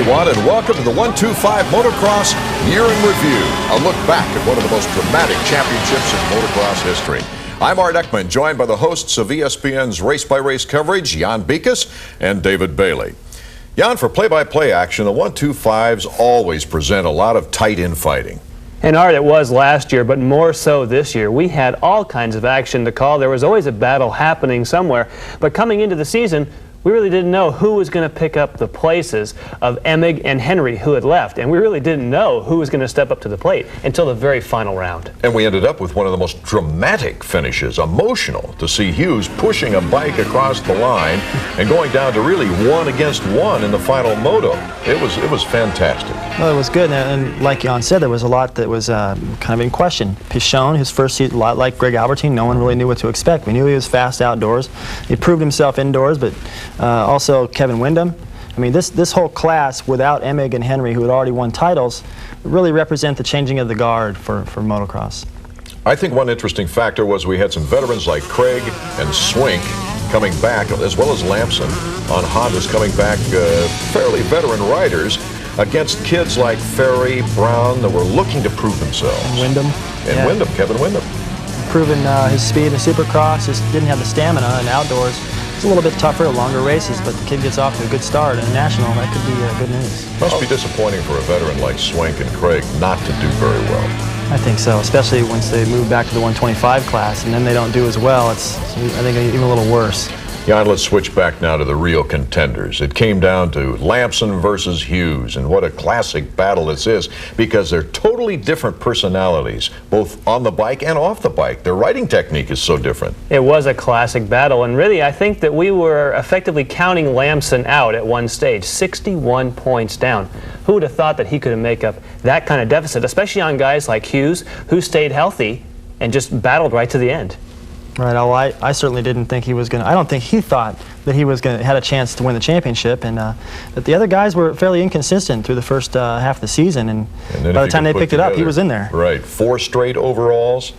everyone, and welcome to the 125 Motocross Year in Review, a look back at one of the most dramatic championships in motocross history. I'm Art Eckman, joined by the hosts of ESPN's race-by-race coverage, Jan Beekes and David Bailey. Jan, for play-by-play action, the 125s always present a lot of tight infighting. And Art, it was last year, but more so this year. We had all kinds of action to call. There was always a battle happening somewhere. But coming into the season, we really didn't know who was going to pick up the places of Emig and Henry, who had left. And we really didn't know who was going to step up to the plate until the very final round. And we ended up with one of the most dramatic finishes, emotional, to see Hughes pushing a bike across the line and going down to really 1 against 1 in the final moto. It was fantastic. Well, it was good, and like Jan said, there was a lot that was kind of in question. Pichon, his first season, a lot like Greg Albertine, no one really knew what to expect. We knew he was fast outdoors. He proved himself indoors, but also Kevin Windham. I mean, this whole class, without Emig and Henry, who had already won titles, really represent the changing of the guard for motocross. I think one interesting factor was we had some veterans like Craig and Swink coming back, as well as Lamson on Hondas coming back, fairly veteran riders, against kids like Ferry, Brown, that were looking to prove themselves. And Windham. And yeah. Windham, Kevin Windham. Proven his speed in Supercross, just didn't have the stamina in outdoors. It's a little bit tougher, longer races, but the kid gets off to a good start in a national. That could be good news. Must be disappointing for a veteran like Swank and Craig not to do very well. I think so, especially once they move back to the 125 class, and then they don't do as well. It's I think, even a little worse. Jan, let's switch back now to the real contenders. It came down to Lamson versus Hughes, and what a classic battle this is, because they're totally different personalities, both on the bike and off the bike. Their riding technique is so different. It was a classic battle, and really I think that we were effectively counting Lamson out at one stage, 61 points down. Who would have thought that he could make up that kind of deficit, especially on guys like Hughes, who stayed healthy and just battled right to the end? Right. Well, I certainly didn't think he was going to. I don't think he thought that he was going to had a chance to win the championship, and but the other guys were fairly inconsistent through the first half of the season, and by the time they picked it up, he was in there. Right. 4 straight overalls.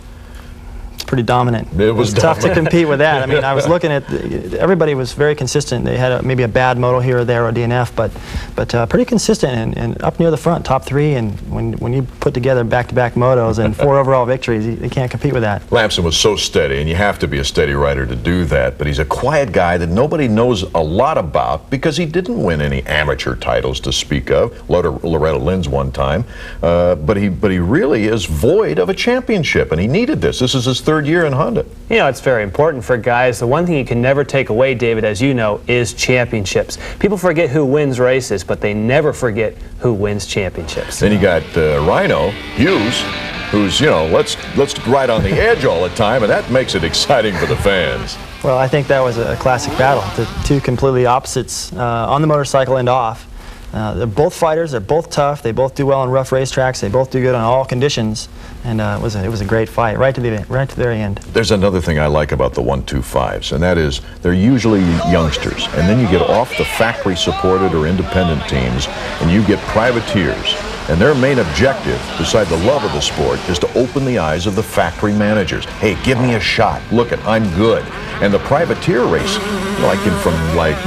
It's pretty dominant. It was tough to compete with that. I mean, I was looking at everybody was very consistent. They had maybe a bad moto here or there or DNF, but pretty consistent and up near the front, top 3. And when you put together back-to-back motos and 4 overall victories, you can't compete with that. Lamson was so steady, and you have to be a steady rider to do that. But he's a quiet guy that nobody knows a lot about because he didn't win any amateur titles to speak of. Loretta Lynn's one time, but he really is void of a championship, and he needed this. This is his 3rd year in Honda. You know, it's very important for guys. The one thing you can never take away, David, as you know, is championships. People forget who wins races, but they never forget who wins championships. Then you got Rhino Hughes, who's, you know, let's ride on the edge all the time, and that makes it exciting for the fans. Well, I think that was a classic battle. The two completely opposites on the motorcycle and off. They're both fighters. They're both tough. They both do well on rough racetracks. They both do good on all conditions, and it was a great fight right to the very end. There's another thing I like about the 125s, and that is they're usually youngsters, and then you get off the factory-supported or independent teams, and you get privateers. And their main objective, beside the love of the sport, is to open the eyes of the factory managers. Hey, give me a shot. Look it, I'm good. And the privateer race, from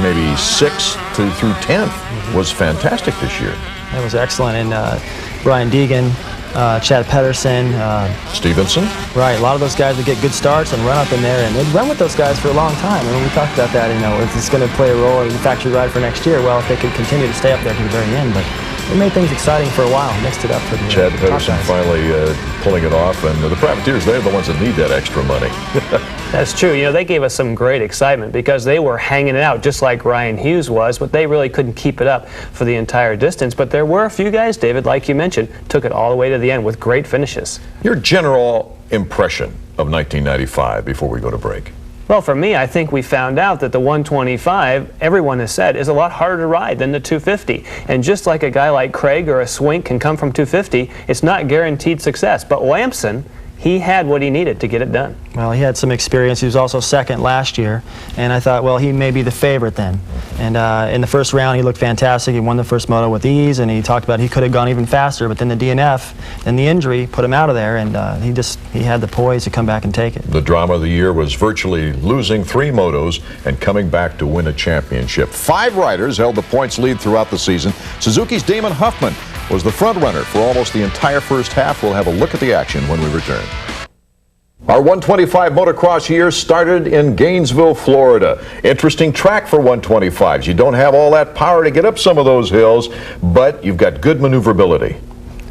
maybe 6th through 10th, was fantastic this year. That was excellent. And Brian Deegan, Chad Pedersen, Stevenson. Right, a lot of those guys would get good starts and run up in there, and they'd run with those guys for a long time. And when we talked about that, if it's going to play a role in the factory ride for next year, well, if they could continue to stay up there to the very end. But it made things exciting for a while, mixed it up for the Chad Pedersen finally pulling it off, and the privateers, they're the ones that need that extra money. That's true. You know, they gave us some great excitement because they were hanging it out just like Ryan Hughes was, but they really couldn't keep it up for the entire distance. But there were a few guys, David, like you mentioned, took it all the way to the end with great finishes. Your general impression of 1995 before we go to break? Well, for me, I think we found out that the 125, everyone has said, is a lot harder to ride than the 250. And just like a guy like Craig or a Swink can come from 250, it's not guaranteed success. But Lamson he had what he needed to get it done. Well, he had some experience. He was also second last year, and I thought, well, he may be the favorite then. And in the first round, he looked fantastic. He won the first moto with ease, and he talked about he could have gone even faster, but then the DNF and the injury put him out of there, and he had the poise to come back and take it. The drama of the year was virtually losing 3 motos and coming back to win a championship. 5 riders held the points lead throughout the season. Suzuki's Damon Huffman was the front runner for almost the entire first half. We'll have a look at the action when we return. Our 125 motocross year started in Gainesville, Florida. Interesting track for 125s. You don't have all that power to get up some of those hills, but you've got good maneuverability.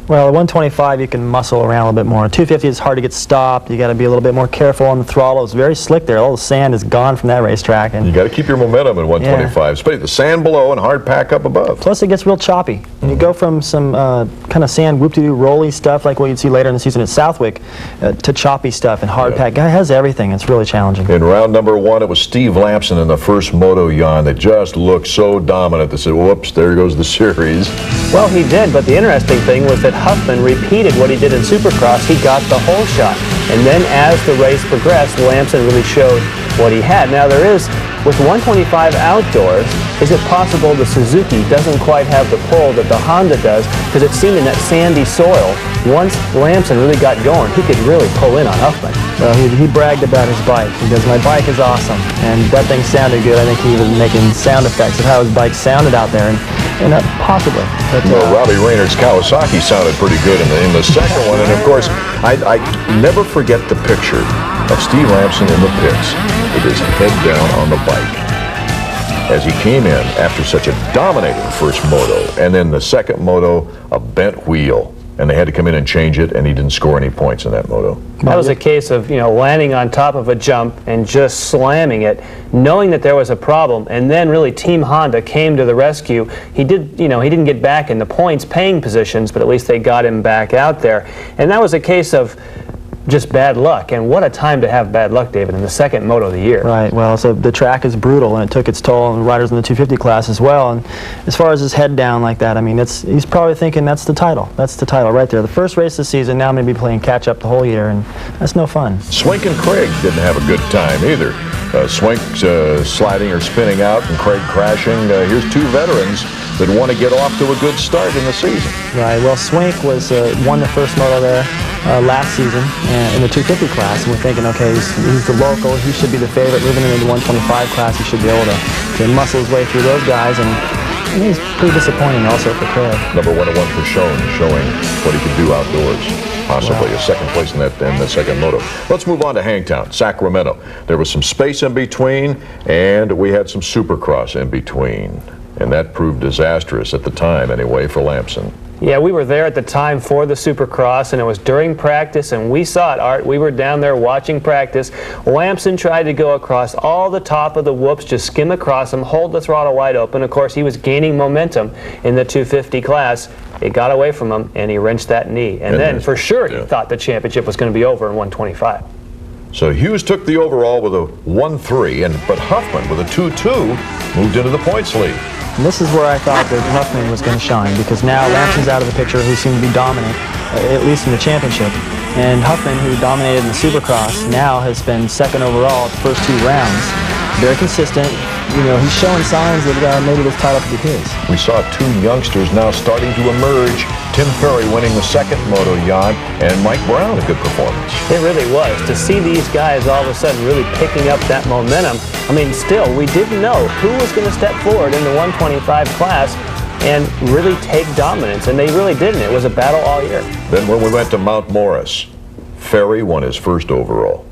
Well, at 125, you can muscle around a little bit more. 250 is hard to get stopped. You got to be a little bit more careful on the throttle. It's very slick there. All the sand is gone from that racetrack. And you got to keep your momentum in 125, especially the sand below and hard pack up above. Plus, it gets real choppy. When you go from some kind of sand whoop-de-doo rolly stuff like what you'd see later in the season at Southwick to choppy stuff and hard pack. Guy has everything. It's really challenging. In round number 1, it was Steve Lamson in the first moto yawn that just looked so dominant. They said, whoops, there goes the series. Well, he did, but the interesting thing was that Huffman repeated what he did in Supercross. He got the whole shot. And then as the race progressed, Lamson really showed what he had. Now there is, with 125 outdoors, is it possible the Suzuki doesn't quite have the pull that the Honda does? Because it seemed in that sandy soil, once Lamson really got going, he could really pull in on Huffman. Well, he bragged about his bike. He goes, my bike is awesome. And that thing sounded good. I think he was making sound effects of how his bike sounded out there. And possibly. But, well, Robbie Rayner's Kawasaki sounded pretty good in the second one. And of course, I never forget the picture of Steve Lamson in the pits with his head down on the bike as he came in after such a dominating first moto, and then the second moto, a bent wheel. And they had to come in and change it, and he didn't score any points in that moto. That was a case of, landing on top of a jump and just slamming it, knowing that there was a problem, and then really Team Honda came to the rescue. He didn't get back in the points paying positions, but at least they got him back out there. And that was a case of just bad luck, and what a time to have bad luck, David, in the second moto of the year. Right, well, so the track is brutal, and it took its toll on riders in the 250 class as well, and as far as his head down like that, I mean, he's probably thinking that's the title right there. The first race of the season, now I'm going to be playing catch-up the whole year, and that's no fun. Swink and Craig didn't have a good time either. Swink sliding or spinning out, and Craig crashing. Here's 2 veterans that want to get off to a good start in the season. Right, well, Swink won the first moto there last season in the 250 class, and we're thinking, okay, he's the local, he should be the favorite. Moving into the 125 class, he should be able to muscle his way through those guys, and he's pretty disappointing also for Craig. Number 101 for showing what he could do outdoors. Possibly a second place in the second moto. Let's move on to Hangtown, Sacramento. There was some space in between, and we had some Supercross in between. And that proved disastrous at the time, anyway, for Lamson. Yeah, we were there at the time for the Supercross, and it was during practice, and we saw it, Art. We were down there watching practice. Lamson tried to go across all the top of the whoops, just skim across them, hold the throttle wide open. Of course, he was gaining momentum in the 250 class. It got away from him, and he wrenched that knee. And then, for sure, he thought the championship was going to be over in 125. So Hughes took the overall with a 1-3, but Huffman with a 2-2 moved into the points lead. And this is where I thought that Huffman was going to shine, because now Lampson's out of the picture, who seemed to be dominant, at least in the championship. And Huffman, who dominated in the Supercross, now has been second overall at the first 2 rounds. Very consistent. He's showing signs that maybe this title could be his. We saw 2 youngsters now starting to emerge. Tim Ferry winning the second moto yacht, and Mike Brown a good performance. It really was. To see these guys all of a sudden really picking up that momentum. I mean, still, we didn't know who was going to step forward in the 125 class and really take dominance, and they really didn't. It was a battle all year. Then when we went to Mount Morris, Ferry won his first overall.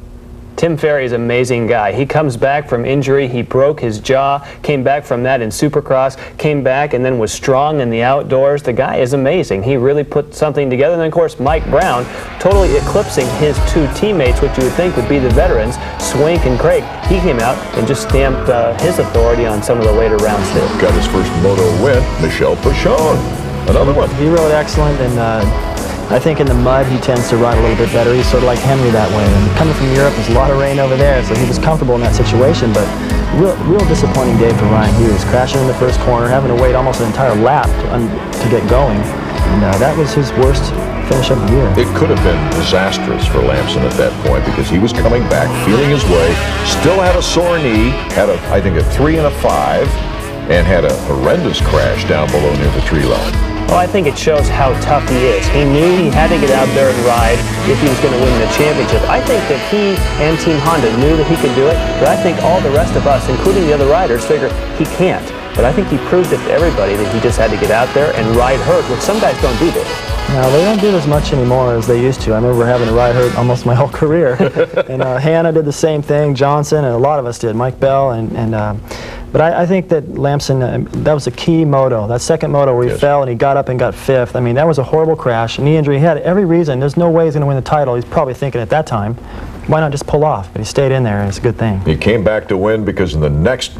Tim Ferry is an amazing guy. He comes back from injury. He broke his jaw, came back from that in Supercross, came back and then was strong in the outdoors. The guy is amazing. He really put something together. And then, of course, Mike Brown totally eclipsing his 2 teammates, which you would think would be the veterans, Swink and Craig. He came out and just stamped his authority on some of the later rounds too. Got his first moto win, Michel Pichon. Another one. He rode excellent, and I think in the mud he tends to ride a little bit better. He's sort of like Henry that way. And coming from Europe, there's a lot of rain over there, so he was comfortable in that situation. But real disappointing day for Ryan Hughes, crashing in the first corner, having to wait almost an entire lap to get going. And that was his worst finish up the year. It could have been disastrous for Lamson at that point because he was coming back, feeling his way, still had a sore knee, had I think a 3 and a 5, and had a horrendous crash down below near the tree line. Well, I think it shows how tough he is. He knew he had to get out there and ride if he was going to win the championship. I think that he and Team Honda knew that he could do it, but I think all the rest of us, including the other riders, figure he can't. But I think he proved it to everybody that he just had to get out there and ride hurt, which some guys don't do this. No, they don't do it as much anymore as they used to. I remember having to ride hurt almost my whole career. And Hannah did the same thing, Johnson, and a lot of us did, Mike Bell. But I think that Lamson, that was a key moto. That second moto where he fell and he got up and got 5th. I mean, that was a horrible crash, knee injury. He had every reason. There's no way he's going to win the title. He's probably thinking at that time, why not just pull off? But he stayed in there, and it's a good thing. He came back to win because in the next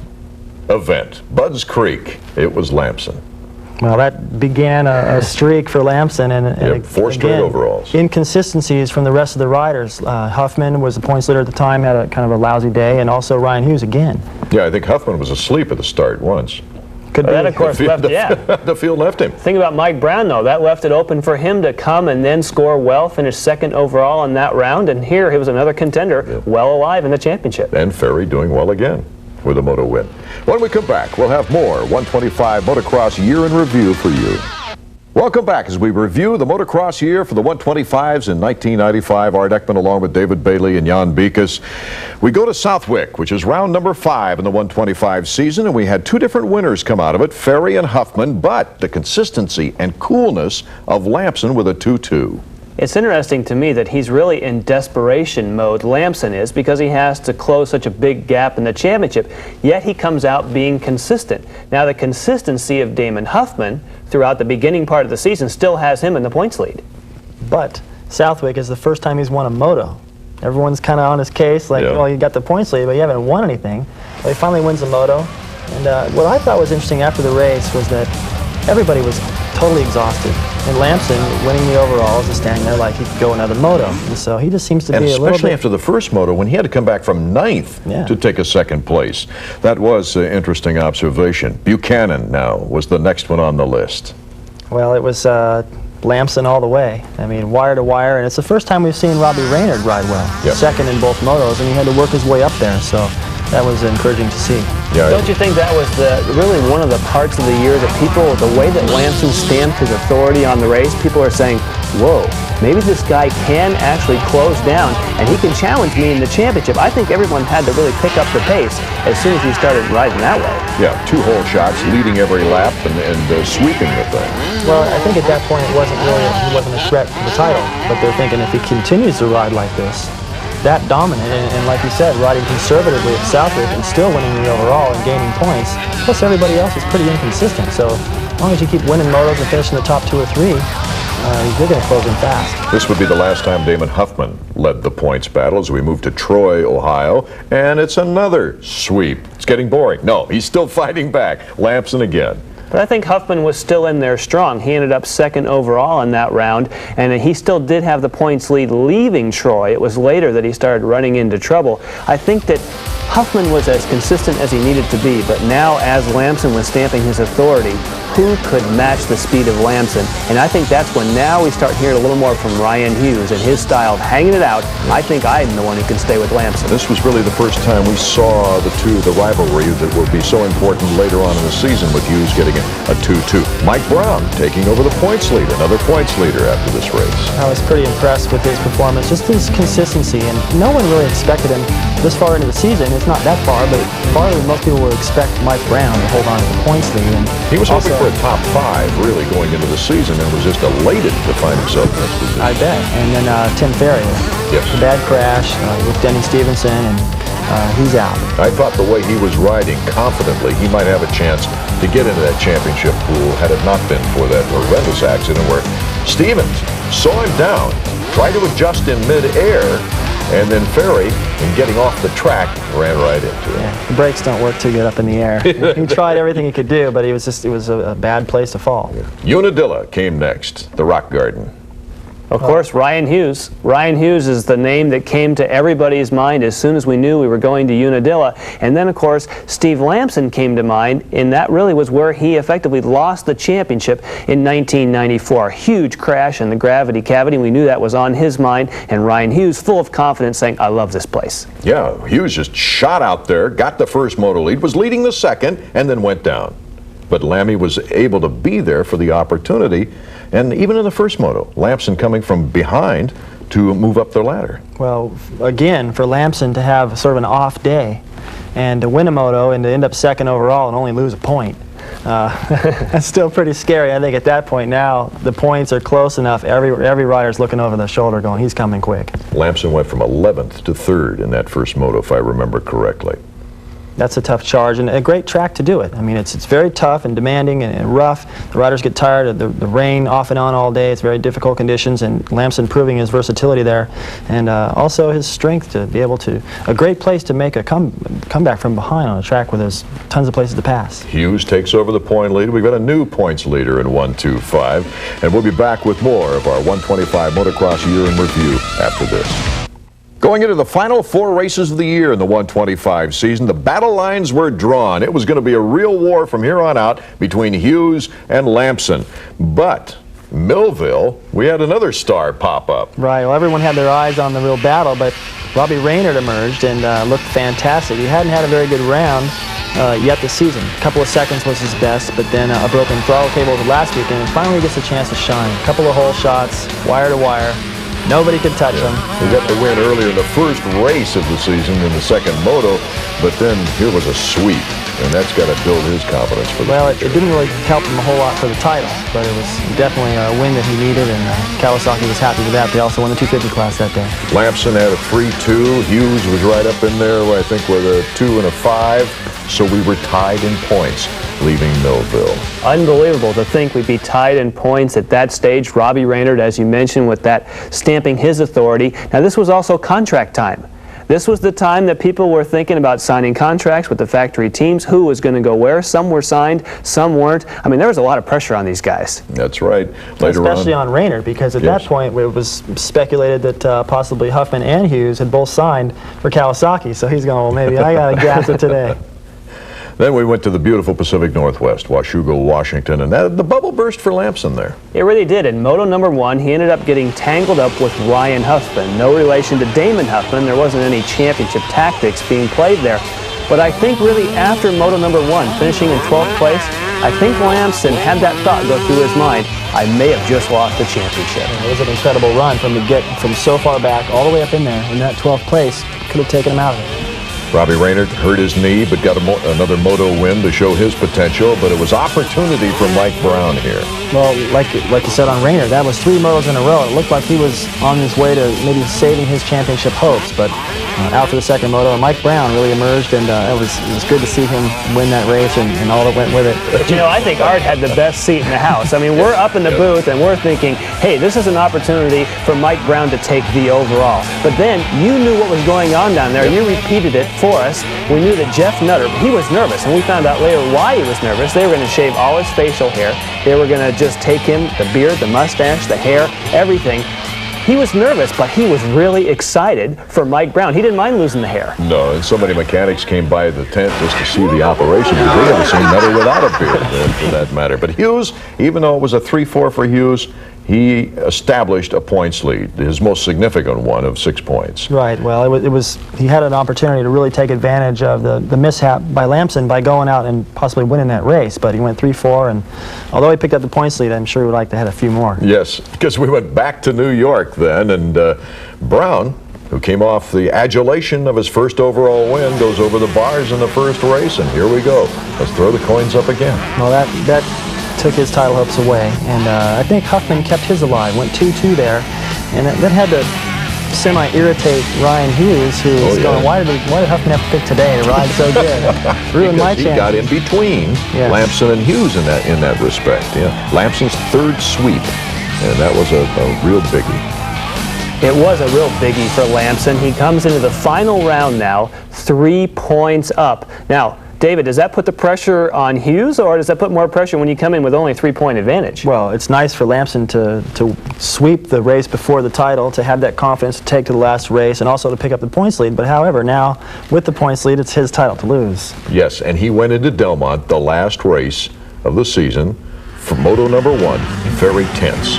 event, Budds Creek, it was Lamson. Well, that began a streak for Lamson, and 4 straight again, overalls. Inconsistencies from the rest of the riders. Huffman was the points leader at the time, had a kind of a lousy day, and also Ryan Hughes again. Yeah, I think Huffman was asleep at the start once. Could be. That, of course, left, The field left him. Think about Mike Brown, though. That left it open for him to come and then score well, finish 2nd overall in that round, and here he was another contender, well alive in the championship. And Ferry doing well again with a moto win. When we come back, we'll have more 125 Motocross Year in Review for you. Welcome back as we review the motocross year for the 125s in 1995. Art Ekman along with David Bailey and Jan Beekes. We go to Southwick, which is round number 5 in the 125 season, and we had 2 different winners come out of it, Ferry and Huffman, but the consistency and coolness of Lamson with a 2-2. It's interesting to me that he's really in desperation mode, Lamson is, because he has to close such a big gap in the championship, yet he comes out being consistent. Now, the consistency of Damon Huffman throughout the beginning part of the season still has him in the points lead. But Southwick is the first time he's won a moto. Everyone's kind of on his case, like, well, you got the points lead, but you haven't won anything. Well, he finally wins the moto. And what I thought was interesting after the race was that everybody was totally exhausted. And Lamson, winning the overalls, is standing there like he could go another moto. And so he just seems to be a little bit... especially after the first moto, when he had to come back from 9th to take a 2nd place. That was an interesting observation. Buchanan now was the next one on the list. Well, it was Lamson all the way. I mean, wire to wire. And it's the first time we've seen Robbie Reynard ride well. 2nd in both motos, and he had to work his way up there. So that was encouraging to see. Yeah, don't you think that was really one of the parts of the year that people, the way that Lamson stamped his authority on the race, people are saying, whoa, maybe this guy can actually close down and he can challenge me in the championship. I think everyone had to really pick up the pace as soon as he started riding that way. Yeah, 2 hole shots, leading every lap and sweeping the thing. Well, I think at that point he wasn't a threat to the title, but they're thinking if he continues to ride like this, that dominant, and like you said, riding conservatively at Southwick and still winning the overall and gaining points, plus everybody else is pretty inconsistent. So as long as you keep winning motos and finishing the top 2 or 3, you're going to close in fast. This would be the last time Damon Huffman led the points battle as we move to Troy, Ohio, and it's another sweep. It's getting boring. No, he's still fighting back. Lamson again. But I think Huffman was still in there strong. He ended up 2nd overall in that round, and he still did have the points lead leaving Troy. It was later that he started running into trouble. I think that Huffman was as consistent as he needed to be, but now as Lamson was stamping his authority, who could match the speed of Lamson? And I think that's when now we start hearing a little more from Ryan Hughes and his style of hanging it out. I think I'm the one who can stay with Lamson. This was really the first time we saw the rivalry that will be so important later on in the season with Hughes getting a 2-2. Mike Brown taking over the points lead, another points leader after this race. I was pretty impressed with his performance, just his consistency, and no one really expected him this far into the season. It's not that far, but farther than most people would expect Mike Brown to hold on to the points lead. And he was hoping for a top 5 really going into the season and was just elated to find himself in this position. I bet. And then Tim Ferry, the bad crash with Denny Stevenson, and he's out. I thought the way he was riding confidently, he might have a chance to get into that championship pool had it not been for that horrendous accident where Stevens saw him down, tried to adjust in mid-air, and then Ferry, in getting off the track, ran right into it. Yeah, the brakes don't work too good up in the air. He tried everything he could do, but it was a bad place to fall. Unadilla came next, the Rock Garden. Of course, Ryan Hughes. Ryan Hughes is the name that came to everybody's mind as soon as we knew we were going to Unadilla. And then, of course, Steve Lamson came to mind, and that really was where he effectively lost the championship in 1994. A huge crash in the gravity cavity. We knew that was on his mind, and Ryan Hughes, full of confidence, saying, I love this place. Yeah, Hughes just shot out there, got the first moto lead, was leading the second, and then went down. But Lammy was able to be there for the opportunity, and even in the first moto, Lamson coming from behind to move up the ladder. Well, again, for Lamson to have sort of an off day and to win a moto and to end up second overall and only lose a point, that's still pretty scary. I think at that point now, the points are close enough. Every rider's looking over their shoulder going, he's coming quick. Lamson went from 11th to 3rd in that first moto, if I remember correctly. That's a tough charge and a great track to do it. I mean, it's very tough and demanding and rough. The riders get tired of the rain off and on all day. It's very difficult conditions, and Lamson proving his versatility there, and also his strength to be able to, a great place to make a comeback from behind on a track where there's tons of places to pass. Hughes takes over the point lead. We've got a new points leader in 125, and we'll be back with more of our 125 Motocross Year in Review after this. Going into the final 4 races of the year in the 125 season, the battle lines were drawn. It was going to be a real war from here on out between Hughes and Lamson. But Millville, we had another star pop up. Right, well, everyone had their eyes on the real battle, but Robbie Reynard emerged and looked fantastic. He hadn't had a very good round yet this season. A couple of seconds was his best, but then a broken throttle cable last weekend, and finally gets a chance to shine. A couple of hole shots, wire to wire. Nobody could touch him. He got the win earlier in the first race of the season in the second moto, but then here was a sweep, and that's got to build his confidence for the future. It didn't really help him a whole lot for the title, but it was definitely a win that he needed, and Kawasaki was happy with that. They also won the 250 class that day. Lamson had a 3-2. Hughes was right up in there, I think, with a 2 and a 5, so we were tied in points, leaving Millville. Unbelievable to think we'd be tied in points at that stage. Robbie Reynard, as you mentioned, with that stamping his authority. Now, this was also contract time. This was the time that people were thinking about signing contracts with the factory teams. Who was going to go where? Some were signed, some weren't. I mean, there was a lot of pressure on these guys. That's right. Later Especially on Reynard, because at that point it was speculated that possibly Huffman and Hughes had both signed for Kawasaki. So he's going, well, maybe I got to gas it today. Then we went to the beautiful Pacific Northwest, Washougal, Washington, and the bubble burst for Lamson there. It really did. In Moto number 1, he ended up getting tangled up with Ryan Huffman. No relation to Damon Huffman. There wasn't any championship tactics being played there. But I think really after Moto number 1, finishing in 12th place, I think Lamson had that thought go through his mind, I may have just lost the championship. It was an incredible run from so far back all the way up in there. In that 12th place, could have taken him out of it. Robbie Reynard hurt his knee, but got another moto win to show his potential, but it was opportunity for Mike Brown here. Well, like you said on Reynard, that was 3 motos in a row. It looked like he was on his way to maybe saving his championship hopes, but out for the second moto, and Mike Brown really emerged, and it was good to see him win that race and all that went with it. But, you know, I think Art had the best seat in the house. I mean, we're up in the booth, and we're thinking, hey, this is an opportunity for Mike Brown to take the overall. But then you knew what was going on down there. You repeated it for us. We knew that Jeff Nutter, he was nervous, and we found out later why he was nervous. They were going to shave all his facial hair. They were going to just take him, the beard, the mustache, the hair, everything. He was nervous, but he was really excited for Mike Brown. He didn't mind losing the hair. No, and so many mechanics came by the tent just to see the operation, because they never seen Nutter without a beard, for that matter. But Hughes, even though it was a 3-4 for Hughes, he established a points lead, his most significant one of 6 points. Right. Well, he had an opportunity to really take advantage of the mishap by Lamson by going out and possibly winning that race, but he went 3-4, and although he picked up the points lead, I'm sure he would like to have a few more. Yes, because we went back to New York then, and Brown, who came off the adulation of his first overall win, goes over the bars in the first race, and here we go. Let's throw the coins up again. Well, that took his title hopes away, and I think Huffman kept his alive, went 2-2 there, and that had to semi-irritate Ryan Hughes, who was going, why did Huffman have to pick today to ride so good? Ruined my chance. He got in between Lamson and Hughes in that respect. Yeah, Lamson's 3rd sweep, and that was a real biggie. It was a real biggie for Lamson. He comes into the final round now, 3 points up. Now, David, does that put the pressure on Hughes, or does that put more pressure when you come in with only a 3-point advantage? Well, it's nice for Lamson to sweep the race before the title, to have that confidence to take to the last race, and also to pick up the points lead. But however, now with the points lead, it's his title to lose. Yes, and he went into Delmont, the last race of the season, for Moto number 1, very tense.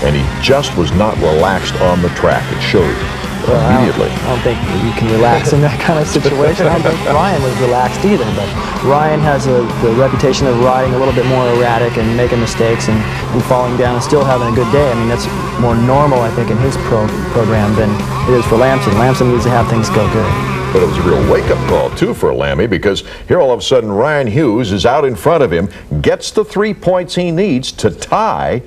And he just was not relaxed on the track. It showed immediately. I don't think you can relax in that kind of situation. I don't think Ryan was relaxed either, but Ryan has the reputation of riding a little bit more erratic and making mistakes and falling down and still having a good day. I mean, that's more normal, I think, in his program than it is for Lamson. Lamson needs to have things go good. But it was a real wake-up call, too, for Lammy, because here all of a sudden Ryan Hughes is out in front of him, gets the 3 points he needs to tie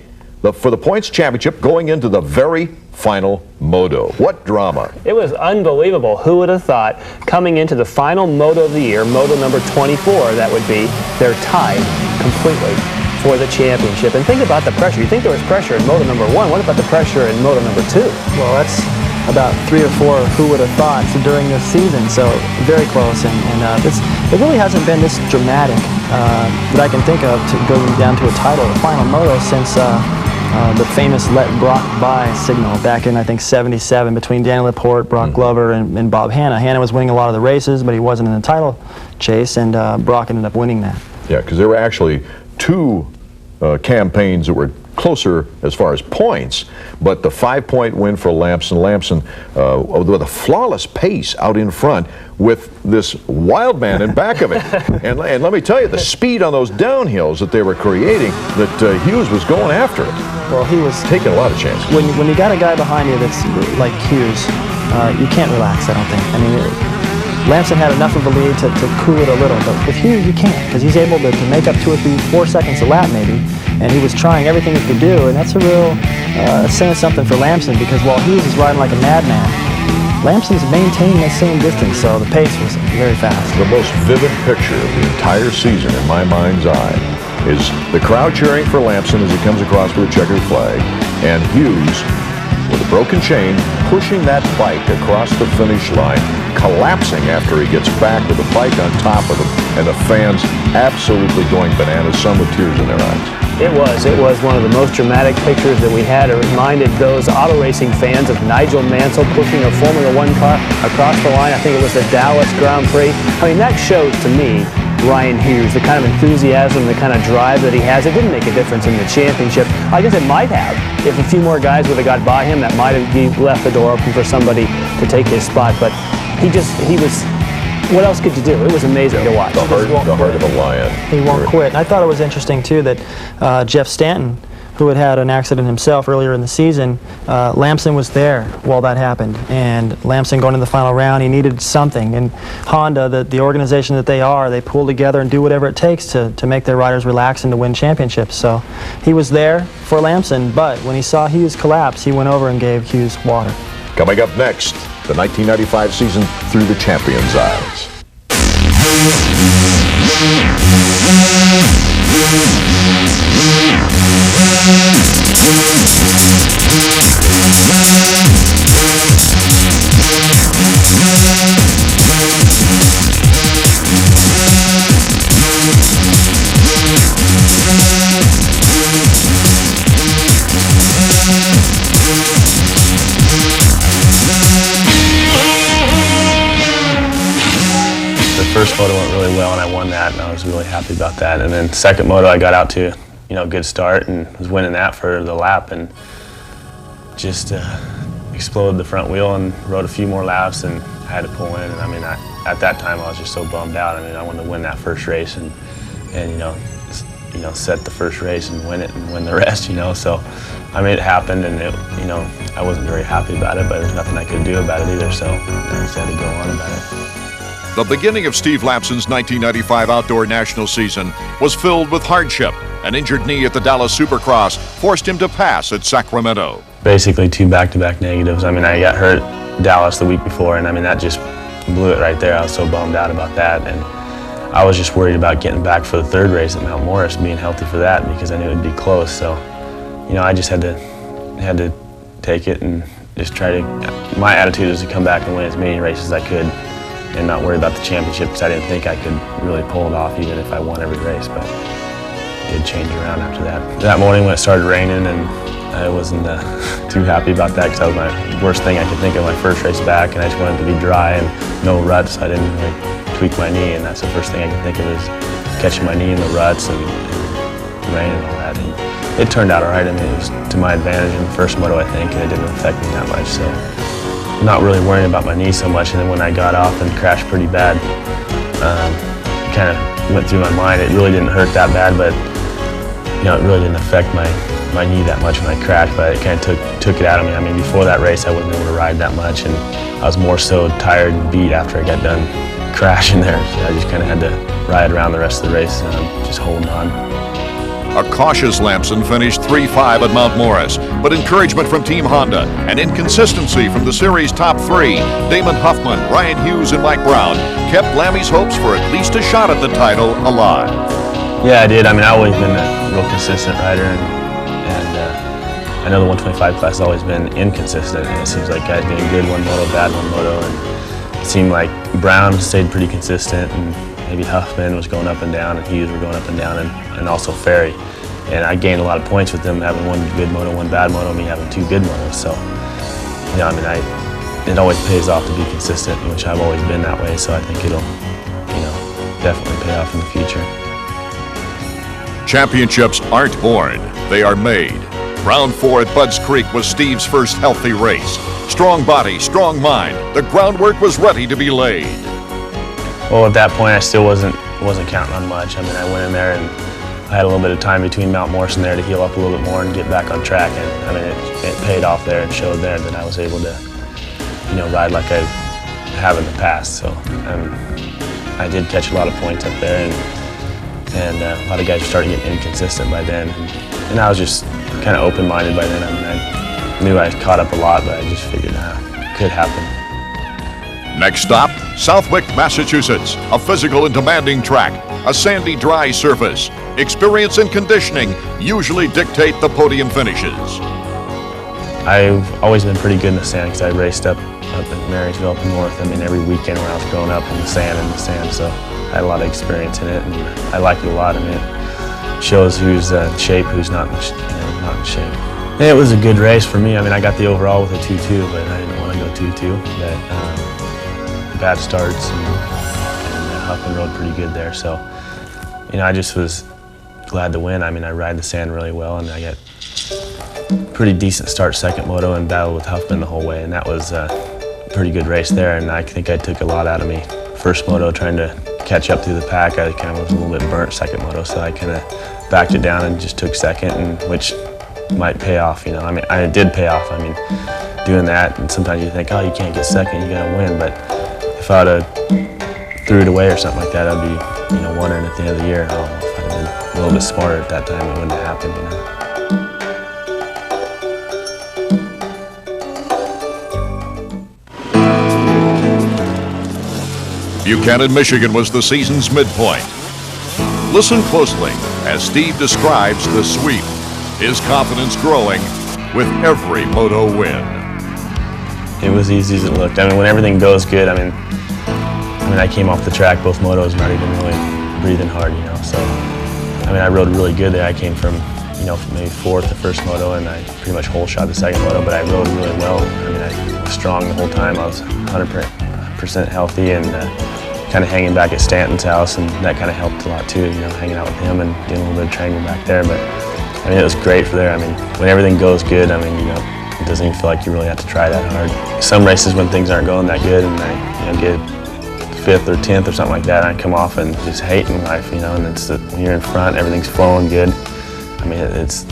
for the points championship going into the very final moto. What drama. It was unbelievable. Who would have thought coming into the final moto of the year, moto number 24, that would be, they're tied completely for the championship. And think about the pressure. You think there was pressure in moto number 1. What about the pressure in moto number 2? Well, that's about 3 or 4 who would have thought during this season, so very close, and it really hasn't been this dramatic that I can think of to going down to a title, the final moto, since the famous let Brock by signal back in, I think, '77 between Danny Laporte, Brock Glover, and Bob Hanna. Hanna was winning a lot of the races, but he wasn't in the title chase, and Brock ended up winning that. Yeah, because there were actually 2 campaigns that were closer as far as points, but the 5-point win for Lamson with a flawless pace out in front with this wild man in back of it. And let me tell you, the speed on those downhills that they were creating, that Hughes was going after it. Well, he was taking a lot of chances. When you got a guy behind you that's like Hughes, you can't relax, I don't think. I mean, Lamson had enough of a lead to cool it a little, but with Hughes you can't, because he's able to make up 2 or 3, 4 seconds a lap maybe, and he was trying everything he could do, and that's a real saying something for Lamson, because while Hughes is riding like a madman, Lamson's maintaining that same distance, so the pace was very fast. The most vivid picture of the entire season in my mind's eye is the crowd cheering for Lamson as he comes across with a checkered flag, and Hughes, with a broken chain, pushing that bike across the finish line, collapsing after he gets back with the bike on top of him, and the fans absolutely going bananas, some with tears in their eyes. It was one of the most dramatic pictures that we had. It reminded those auto racing fans of Nigel Mansell pushing a Formula One car across the line. I think it was the Dallas Grand Prix. I mean, that shows to me Ryan Hughes, the kind of enthusiasm, the kind of drive that he has. It didn't make a difference in the championship. I guess it might have. If a few more guys would have got by him, that might have left the door open for somebody to take his spot. But he was, what else could you do? It was amazing to watch. The heart of a lion. He won't quit. And I thought it was interesting, too, that Jeff Stanton, who had an accident himself earlier in the season, Lamson was there while that happened. And Lamson going to the final round, he needed something. And Honda, the organization that they pull together and do whatever it takes to make their riders relax and to win championships. So he was there for Lamson, but when he saw Hughes collapse, he went over and gave Hughes water. Coming up next, the 1995 season through the champion's eyes. First moto went really well and I won that, and I was really happy about that. And then second moto I got out to a good start and was winning that for the lap, and just exploded the front wheel and rode a few more laps and I had to pull in. And I mean, at that time I was just so bummed out. I mean, I wanted to win that first race and set the first race and win it and win the rest. So I mean, it happened, and I wasn't very happy about it, but there's nothing I could do about it either. So I just had to go on about it. The beginning of Steve Lamson's 1995 outdoor national season was filled with hardship. An injured knee at the Dallas Supercross forced him to pass at Sacramento. Basically 2 back-to-back negatives. I mean, I got hurt Dallas the week before, and I mean, that just blew it right there. I was so bummed out about that, and I was just worried about getting back for the third race at Mount Morris, being healthy for that, because I knew it would be close. So, I just had to take it and just try to. My attitude is to come back and win as many races as I could and not worry about the championship because I didn't think I could really pull it off even if I won every race, but it did change around after that. That morning when it started raining, and I wasn't too happy about that because that was my worst thing I could think of, my first race back, and I just wanted it to be dry and no ruts. I didn't really tweak my knee, and that's the first thing I could think of is catching my knee in the ruts and rain and all that. And it turned out all right. I mean, it was to my advantage in the first moto, I think, and it didn't affect me that much. So not really worrying about my knee so much. And then when I got off and crashed pretty bad, it kind of went through my mind. It really didn't hurt that bad, but it really didn't affect my knee that much when I crashed, but it kind of took it out of me. I mean, before that race, I wasn't able to ride that much, and I was more so tired and beat after I got done crashing there. So I just kind of had to ride around the rest of the race, just holding on. A cautious Lamson finished 3-5 at Mount Morris, but encouragement from Team Honda and inconsistency from the series' top three, Damon Huffman, Ryan Hughes, and Mike Brown, kept Lammy's hopes for at least a shot at the title alive. Yeah, I did. I mean, I've always been a real consistent rider, and I know the 125 class has always been inconsistent, and it seems like guys getting good one moto, bad one moto, and it seemed like Brown stayed pretty consistent, and maybe Huffman was going up and down, and Hughes were going up and down, and also Ferry. And I gained a lot of points with them having one good moto, one bad moto, me having two good motos. So, I mean, it always pays off to be consistent, which I've always been that way. So I think it'll, definitely pay off in the future. Championships aren't born, they are made. Round 4 at Budds Creek was Steve's first healthy race. Strong body, strong mind. The groundwork was ready to be laid. Well, at that point, I still wasn't counting on much. I mean, I went in there and I had a little bit of time between Mount Morris and there to heal up a little bit more and get back on track. And I mean, it paid off there and showed there that I was able to, ride like I have in the past. So I did catch a lot of points up there, and a lot of guys were starting to get inconsistent by then. And I was just kind of open-minded by then. I mean, I knew I caught up a lot, but I just figured it could happen. Next stop, Southwick, Massachusetts. A physical and demanding track, a sandy, dry surface. Experience and conditioning usually dictate the podium finishes. I've always been pretty good in the sand because I raced up in Marysville, up north. I mean, every weekend when I was growing up in the sand, so I had a lot of experience in it, and I liked it a lot. I mean, it shows who's in shape, who's not in shape. And it was a good race for me. I mean, I got the overall with a 2-2, but I didn't want to go 2-2. But bad starts, and Huffman rode pretty good there. So, I just was glad to win. I mean, I ride the sand really well, and I got pretty decent start second moto and battled with Huffman the whole way, and that was a pretty good race there, and I think I took a lot out of me. First moto, trying to catch up through the pack, I kind of was a little bit burnt second moto, so I kind of backed it down and just took second, and which might pay off, I mean, it did pay off. I mean, doing that, and sometimes you think, oh, you can't get second, you gotta win, but if I would have threw it away or something like that, I'd be, wondering at the end of the year, oh, if I'd have been a little bit smarter at that time, it wouldn't have happened, Buchanan, Michigan was the season's midpoint. Listen closely as Steve describes the sweep, his confidence growing with every moto win. It was easy as it looked. I mean, when everything goes good, I mean, I came off the track, both motos, not even really breathing hard, so, I mean, I rode really good there. I came from, maybe fourth the first moto, and I pretty much whole shot the second moto, but I rode really well. I mean, I was strong the whole time. I was 100% healthy, and kind of hanging back at Stanton's house, and that kind of helped a lot too, hanging out with him and doing a little bit of training back there. But I mean, it was great for there. I mean, when everything goes good, I mean, it doesn't even feel like you really have to try that hard. Some races when things aren't going that good, and I get 5th or 10th or something like that, and I come off and just hating life, and it's when you're in front, everything's flowing good. I mean, it's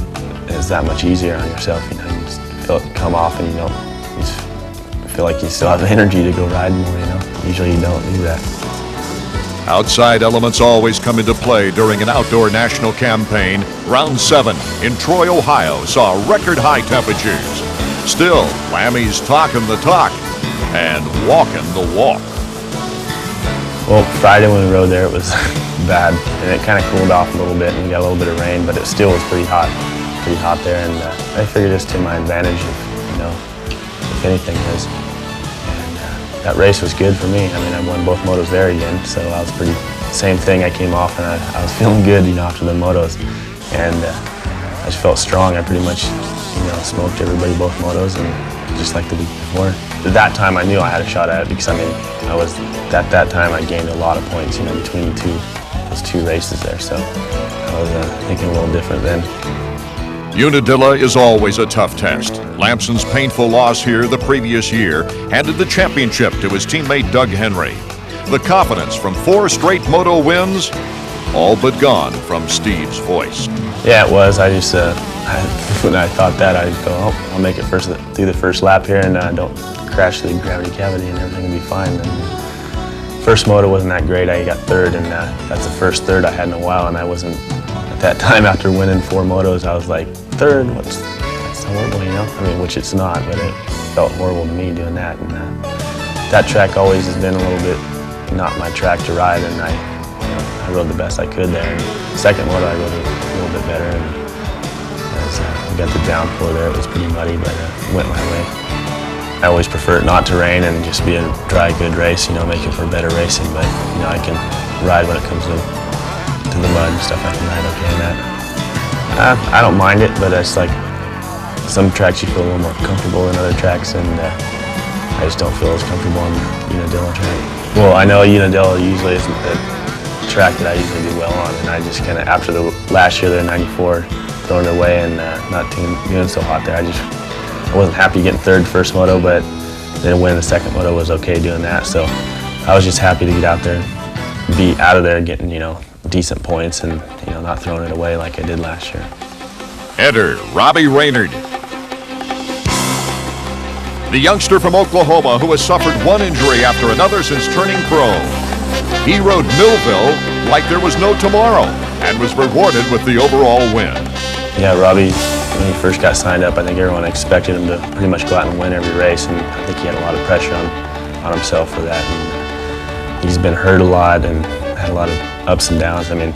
that much easier on yourself. You just feel it come off, and you just feel like you still have the energy to go ride more. Usually you don't do that. Outside elements always come into play during an outdoor national campaign. Round 7 in Troy, Ohio saw record high temperatures. Still, Lammy's talking the talk and walking the walk. Well, Friday when we rode there, it was bad, and it kind of cooled off a little bit, and we got a little bit of rain, but it still was pretty hot there, and I figured it's to my advantage if anything is. And that race was good for me. I mean, I won both motos there again, so I was pretty, same thing, I came off and I was feeling good, you know, after the motos. And I just felt strong. I pretty much, you know, smoked everybody both motos, and just like the week before. At that time, I knew I had a shot at it because, I mean, at that time, I gained a lot of points, you know, between those two races there. So I was thinking a little different then. Unadilla is always a tough test. Lamson's painful loss here the previous year handed the championship to his teammate Doug Henry. The confidence from 4 straight moto wins, all but gone from Steve's voice. Yeah, it was. I just, when I thought that, I'd go, oh, I'll make it through the first lap here and don't crash the gravity cavity and everything will be fine. And first moto wasn't that great. I got third, and that's the first third I had in a while, and I wasn't, at that time after winning 4 motos, I was like, third? That's horrible, you know? I mean, which it's not, but it felt horrible to me doing that. And that track always has been a little bit not my track to ride, and I rode the best I could there. And second moto, I rode a little bit better, and we got the downpour there. It was pretty muddy, but it went my way. I always prefer it not to rain and just be a dry, good race, you know, make it for better racing. But, you know, I can ride when it comes to the mud and stuff. I can ride okay in that. I don't mind it, but it's like some tracks you feel a little more comfortable than other tracks, and I just don't feel as comfortable on the Unadilla track. Well, I know Unadilla usually isn't the track that I usually do well on, and I just kind of, after the last year there, 94, throwing it away and not doing so hot there, I wasn't happy getting third first moto, but then winning the second moto was okay doing that. So I was just happy to get out there, be out of there, getting, you know, decent points, and, you know, not throwing it away like I did last year. Enter Robbie Raynard, the youngster from Oklahoma who has suffered one injury after another since turning pro. He rode Millville like there was no tomorrow and was rewarded with the overall win. Yeah, Robbie, when he first got signed up, I think everyone expected him to pretty much go out and win every race, and I think he had a lot of pressure on himself for that. And he's been hurt a lot and had a lot of ups and downs. I mean,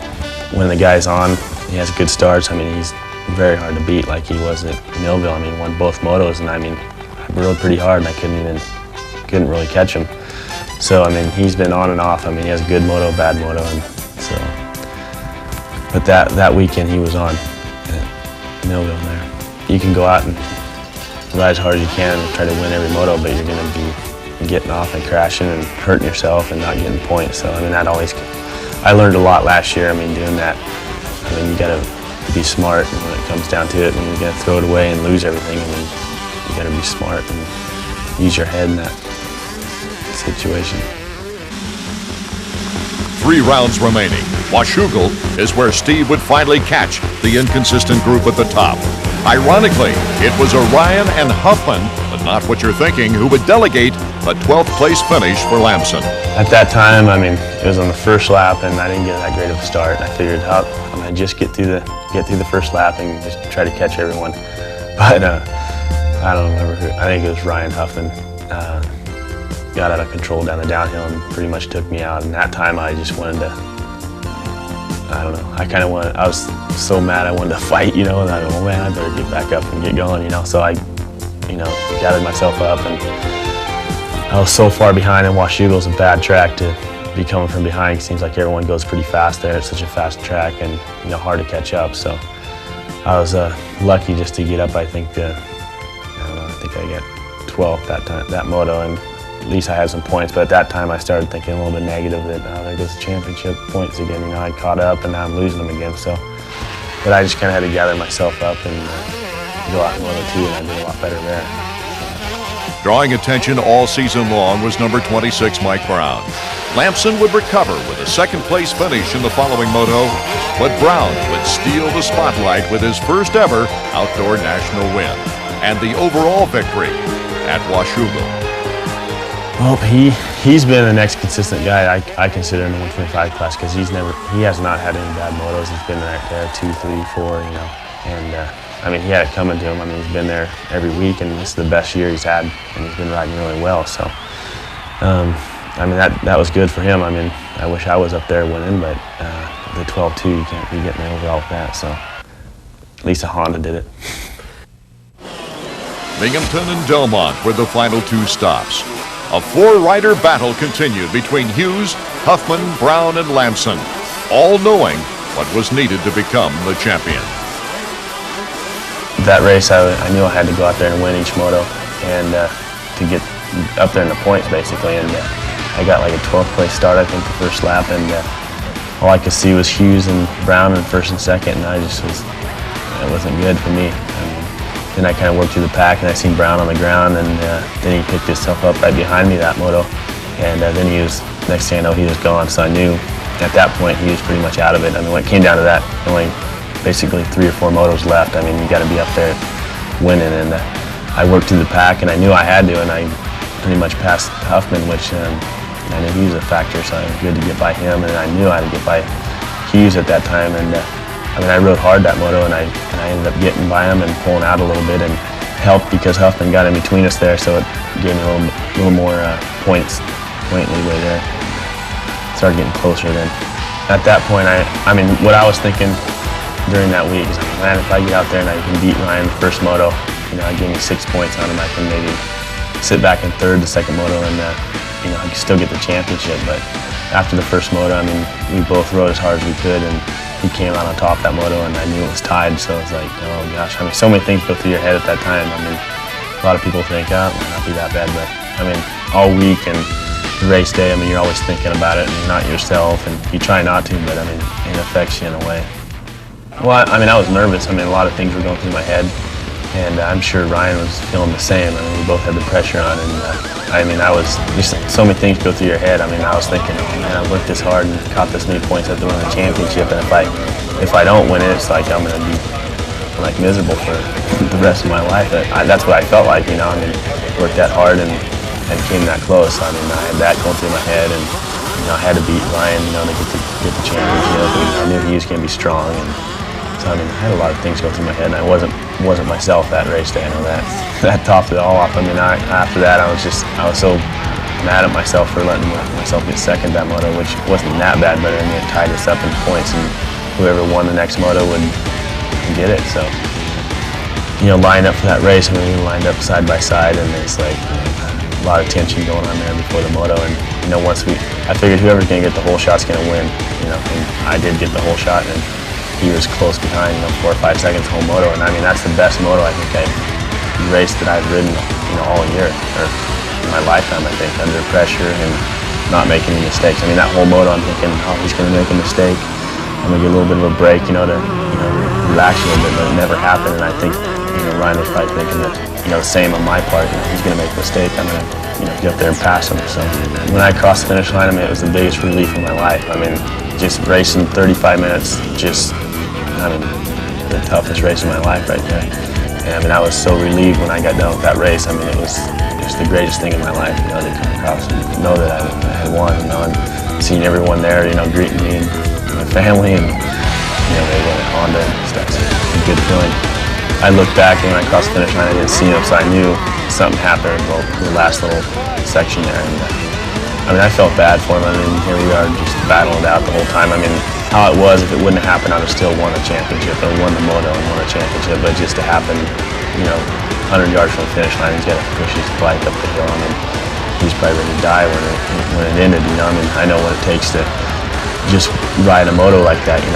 when the guy's on, he has good starts. I mean, he's very hard to beat like he was at Millville. I mean, won both motos, and I mean, I rode pretty hard and I couldn't really catch him. So, I mean, he's been on and off. I mean, he has good moto, bad moto, and so. But that weekend he was on at Millville there. You can go out and ride as hard as you can and try to win every moto, but you're going to be getting off and crashing and hurting yourself and not getting points. So, I mean, I learned a lot last year. I mean, doing that. I mean, you got to be smart when it comes down to it, and you got to throw it away and lose everything. I mean, you got to be smart and use your head in that situation. 3 rounds remaining. Washougal is where Steve would finally catch the inconsistent group at the top. Ironically, it was Orion and Huffman, but not what you're thinking, who would delegate a 12th place finish for Lamson. At that time, I mean, it was on the first lap, and I didn't get that great of a start. I figured out I'm gonna just get through the first lap and just try to catch everyone. But I don't remember who. I think it was Ryan Huffman. Got out of control down the downhill and pretty much took me out. And that time I just wanted to, I don't know, I was so mad I wanted to fight, you know, and I thought, oh man, I better get back up and get going, you know. So I, you know, gathered myself up, and I was so far behind, and Washougal's a bad track to be coming from behind. It seems like everyone goes pretty fast there. It's such a fast track and, you know, hard to catch up. So I was lucky just to get up, I think I think I got 12th that moto, and at least I had some points. But at that time I started thinking a little bit negative that there goes the championship points again. You know, I caught up and now I'm losing them again. So, but I just kind of had to gather myself up and go out in Moto 2, and I did a lot better there. Drawing attention all season long was number 26, Mike Brown. Lamson would recover with a 2nd place finish in the following moto, but Brown would steal the spotlight with his first ever outdoor national win and the overall victory at Washougal. Well, he's been the next consistent guy I consider in the 125 class, because he has not had any bad motos. He's been right there 2, 3, 4, you know, and I mean, he had it coming to him. I mean, he's been there every week, and this is the best year he's had, and he's been riding really well. So, I mean, that was good for him. I mean, I wish I was up there winning, but the 12-2, you can't be getting the overall with that. So, at least a Honda did it. Binghamton and Delmont were the final 2 stops. A four-rider battle continued between Hughes, Huffman, Brown, and Lamson, all knowing what was needed to become the champion. That race, I knew I had to go out there and win each moto and to get up there in the points, basically. And I got like a 12th place start, I think, the first lap, and all I could see was Hughes and Brown in first and second, and it wasn't good for me. Then I kind of worked through the pack, and I seen Brown on the ground, and then he picked himself up right behind me that moto, and then next thing I know, he was gone. So I knew at that point he was pretty much out of it. I mean, when it came down to that, only basically 3 or 4 motos left. I mean, you got to be up there winning, and I worked through the pack, and I knew I had to, and I pretty much passed Huffman, which I knew he was a factor, so it was good to get by him, and I knew I had to get by Hughes at that time, and I mean, I rode hard that moto, and I ended up getting by him and pulling out a little bit, and helped because Huffman got in between us there, so it gave me a little more point leeway there. Started getting closer then. At that point, I mean, what I was thinking during that week is, man, if I get out there and I can beat Ryan the first moto, I give me 6 points on him, I can maybe sit back in third the second moto, and I can still get the championship. But after the first moto, I mean, we both rode as hard as we could, and he came out on top that moto, and I knew it was tied, so it was like, oh gosh. I mean, so many things go through your head at that time. I mean, a lot of people think, oh, it might not be that bad, but I mean, all week and the race day, I mean, you're always thinking about it, and you're not yourself, and you try not to, but I mean, it affects you in a way. Well, I mean, I was nervous. I mean, a lot of things were going through my head, and I'm sure Ryan was feeling the same. I mean, we both had the pressure on, and I mean, I was just, so many things go through your head. I mean, I was thinking, oh man, I worked this hard and caught this many points at the win the championship, and if I don't win it, it's like I'm gonna be like miserable for the rest of my life. That's what I felt like, I mean, worked that hard and came that close. I mean, I had that going through my head, and I had to beat Ryan, to get the championship, and I knew he was gonna be strong, and so I mean, I had a lot of things go through my head, and I wasn't myself that race day. I know that. That topped it all off. I mean, after that, I was so mad at myself for letting myself get second that moto, which wasn't that bad, but I mean, it tied us up in points, and whoever won the next moto would get it. So, lined up for that race, I mean, we lined up side by side, and it's like a lot of tension going on there before the moto, and I figured whoever's gonna get the whole shot's gonna win, and I did get the whole shot, and he was close behind, 4 or 5 seconds whole moto, and I mean, that's the best moto I think I've raced that I've ridden, all year, or in my lifetime, I think, under pressure and not making any mistakes. I mean, that whole moto, I'm thinking, oh, he's gonna make a mistake. I'm gonna get a little bit of a break, to relax a little bit, but it never happened, and I think, Ryan was probably thinking that, the same on my part, he's gonna make a mistake, I'm gonna, get up there and pass him. So when I crossed the finish line, I mean, it was the biggest relief of my life. I mean, just racing 35 minutes, the toughest race of my life right there. And I mean, I was so relieved when I got done with that race. I mean, it was just the greatest thing in my life, to come across and know that I had won, and seeing everyone there, greeting me and my family, and, they went at Honda and stuff. So it was a good feeling. I looked back, and when I crossed the finish line, I didn't see him, so I knew something happened in the last little section there. And I mean, I felt bad for him. I mean, here we are just battling it out the whole time. I mean, how it was, if it wouldn't have happened, I'd have still won a championship, or won the moto and won a championship. But just to happen, 100 yards from the finish line, he's got to push his bike up the hill. I mean, he's probably ready to die when it ended. I mean, I know what it takes to just ride a moto like that, and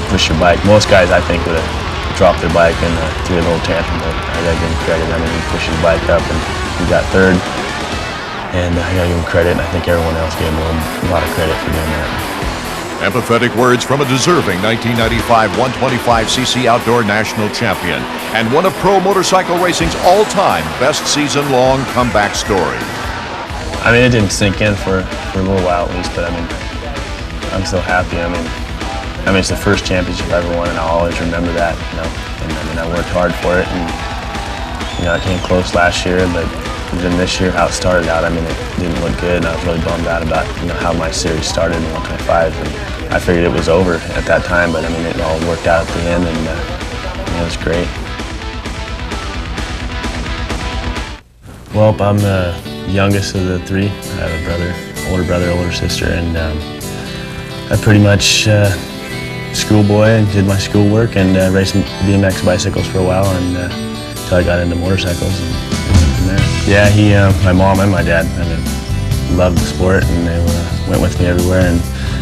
push your bike. Most guys, I think, would have dropped their bike and threw a little tantrum, but I got to give him credit. I mean, he pushed his bike up, and he got third. And I got to give him credit, and I think everyone else gave him a lot of credit for doing that. Empathetic words from a deserving 1995 125cc outdoor national champion and one of pro motorcycle racing's all-time best season-long comeback stories. I mean, it didn't sink in for a little while at least, but I mean, I'm so happy. I mean, it's the first championship I ever won, and I'll always remember that, And I mean, I worked hard for it, and I came close last year, but then this year, how it started out, I mean, it didn't look good, and I was really bummed out about, how my series started in 125, and I figured it was over at that time, but I mean, it all worked out at the end, and it was great. Well, I'm the youngest of the 3. I have a older brother, older sister, and I pretty much schoolboy and did my schoolwork and raced BMX bicycles for a while, and until I got into motorcycles. And there. Yeah, he, my mom and my dad, I mean, loved the sport, and they went with me everywhere and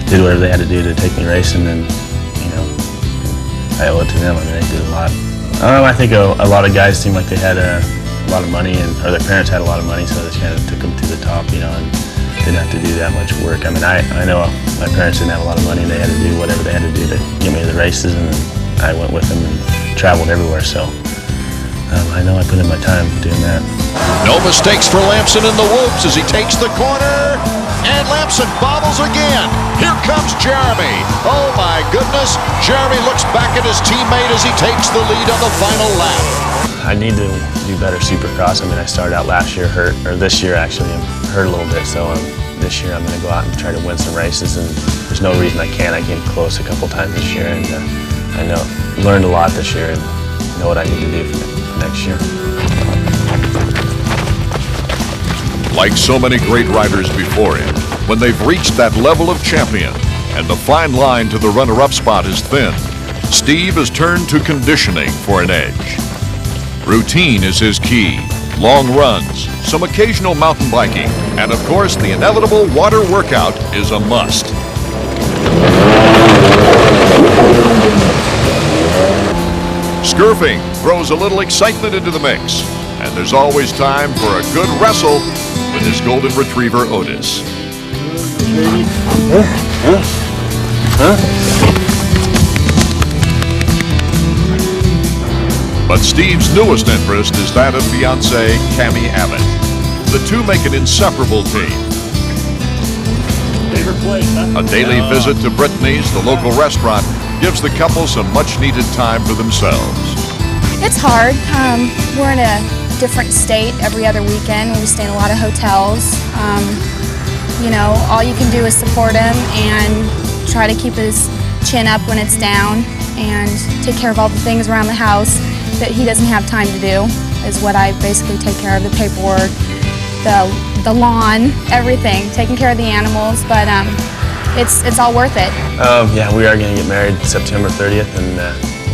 did whatever they had to do to take me racing, and you know, I owe it to them. I mean, they did a lot. I think a lot of guys seemed like they had a lot of money, or their parents had a lot of money, so they kind of took them to the top, you know, and didn't have to do that much work. I mean, I know my parents didn't have a lot of money, and they had to do whatever they had to do to get me to the races, and I went with them and traveled everywhere, so I know I put in my time doing that. No mistakes for Lamson in the whoops as he takes the corner, and Lamson bobbles again. Here comes Jeremy. Oh my goodness, Jeremy looks back at his teammate as he takes the lead on the final lap. I need to do better Supercross. I mean, I started out last year hurt, or this year actually, I'm hurt a little bit, so this year I'm going to go out and try to win some races, and there's no reason I can't. I came close a couple times this year, and I learned a lot this year and know what I need to do for next year. Like so many great riders before him, when they've reached that level of champion and the fine line to the runner-up spot is thin, Steve has turned to conditioning for an edge. Routine is his key. Long runs, some occasional mountain biking, and of course the inevitable water workout is a must. Scurfing throws a little excitement into the mix, and there's always time for a good wrestle with his golden retriever Otis. But Steve's newest interest is that of fiancée Cammie Abbott. The two make an inseparable team. A daily visit to Brittany's, the local restaurant, gives the couple some much-needed time for themselves. It's hard. We're in a different state every other weekend. We stay in a lot of hotels. You know, all you can do is support him and try to keep his chin up when it's down and take care of all the things around the house that he doesn't have time to do, is what I basically take care of: the paperwork, the lawn, everything, taking care of the animals, but it's all worth it. Yeah, we are going to get married September 30th, and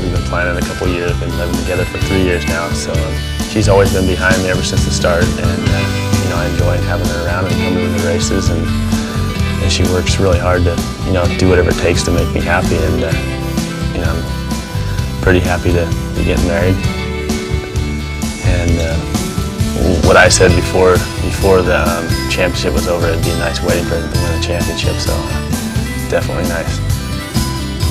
we've been planning a couple years, been living together for 3 years now, so she's always been behind me ever since the start, and you know, I enjoy having her around and coming to the races, and she works really hard to, you know, do whatever it takes to make me happy, and you know, I'm pretty happy to be getting married. And what I said before the championship was over, it'd be a nice wedding present to win a championship, so definitely nice.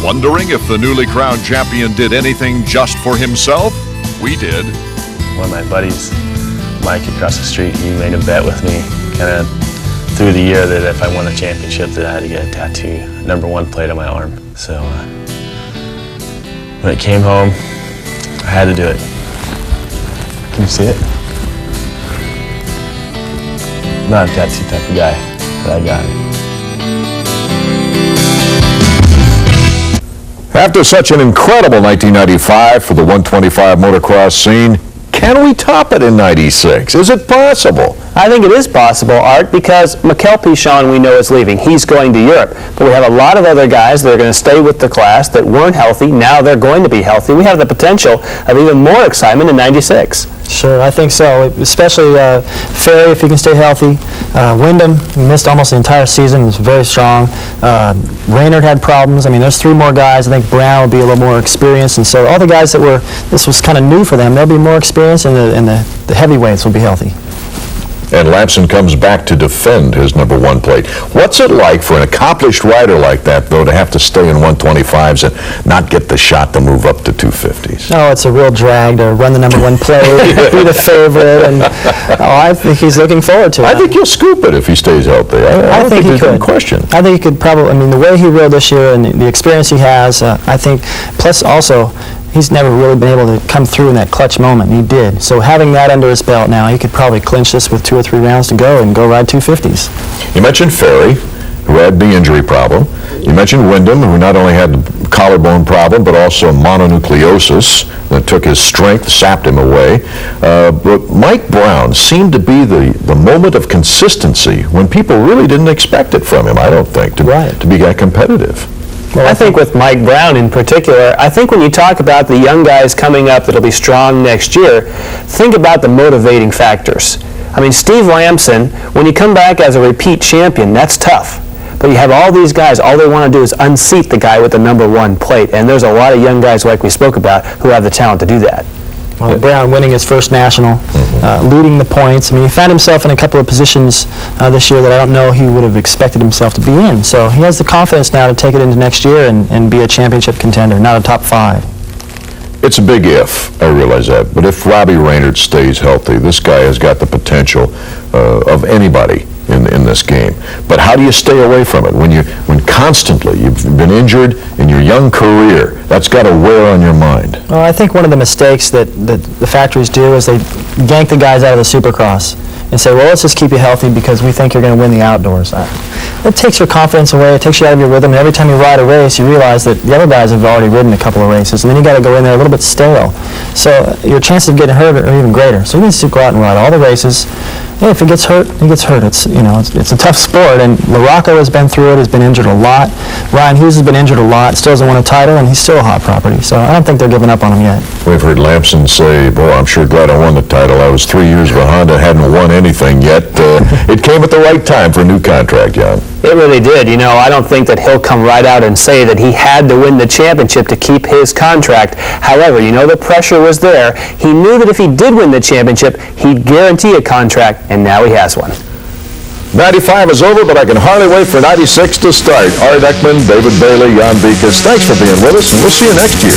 Wondering if the newly crowned champion did anything just for himself? We did. One of my buddies, Mike across the street, he made a bet with me kind of through the year that if I won a championship that I had to get a tattoo, #1 plate on my arm. So when it came home, I had to do it. Can you see it? I'm not a tattoo type of guy, but I got it. After such an incredible 1995 for the 125 motocross scene, can we top it in 96? Is it possible? I think it is possible, Art, because Mikel Pichon, we know, is leaving. He's going to Europe. But we have a lot of other guys that are going to stay with the class that weren't healthy. Now they're going to be healthy. We have the potential of even more excitement in 96. Sure, I think so, especially Ferry, if he can stay healthy. Wyndham missed almost the entire season, was very strong. Raynard had problems. I mean, there's 3 more guys. I think Brown will be a little more experienced, and so all the guys that were, this was kind of new for them, they'll be more experienced, and the heavyweights will be healthy. And Lamson comes back to defend his #1 plate. What's it like for an accomplished rider like that, though, to have to stay in 125s and not get the shot to move up to 250s? Oh, it's a real drag to run the #1 plate, be the favorite, and I think he's looking forward to it. I think he'll scoop it if he stays healthy. I think he there's could. no question. I think he could probably, I mean, the way he rode this year and the experience he has, I think, plus also, he's never really been able to come through in that clutch moment, and he did. So having that under his belt now, he could probably clinch this with 2 or 3 rounds to go and go ride 250s. You mentioned Ferry, who had the injury problem. You mentioned Wyndham, who not only had the collarbone problem, but also mononucleosis that took his strength, sapped him away. But Mike Brown seemed to be the moment of consistency when people really didn't expect it from him, I don't think, to be that competitive. Well, I think with Mike Brown in particular, I think when you talk about the young guys coming up that'll be strong next year, think about the motivating factors. I mean, Steve Lamson, when you come back as a repeat champion, that's tough. But you have all these guys, all they want to do is unseat the guy with the #1 plate. And there's a lot of young guys, like we spoke about, who have the talent to do that. Well, Brown winning his first national, leading the points. I mean, he found himself in a couple of positions this year that I don't know he would have expected himself to be in. So he has the confidence now to take it into next year and be a championship contender, not a top 5. It's a big if, I realize that, but if Robbie Reynard stays healthy, this guy has got the potential of anybody in this game. But how do you stay away from it when constantly you've been injured in your young career? That's got to wear on your mind. Well, I think one of the mistakes that the factories do is they yank the guys out of the Supercross and say, well, let's just keep you healthy because we think you're going to win the outdoors. It takes your confidence away, it takes you out of your rhythm, and every time you ride a race, you realize that the other guys have already ridden a couple of races, and then you got to go in there a little bit stale. So your chances of getting hurt are even greater. So you need to go out and ride all the races. Yeah, if he gets hurt, he gets hurt. It's a tough sport, and LaRocco has been through it. He's been injured a lot. Ryan Hughes has been injured a lot. Still hasn't won a title, and he's still a hot property. So I don't think they're giving up on him yet. We've heard Lamson say, "Boy, I'm sure glad I won the title. I was 3 years behind. I hadn't won anything yet." It came at the right time for a new contract, John. It really did. I don't think that he'll come right out and say that he had to win the championship to keep his contract. However, the pressure was there. He knew that if he did win the championship, he'd guarantee a contract, and now he has one. 95 is over, but I can hardly wait for 96 to start. Art Ekman, David Bailey, Jan Vikas, thanks for being with us, and we'll see you next year.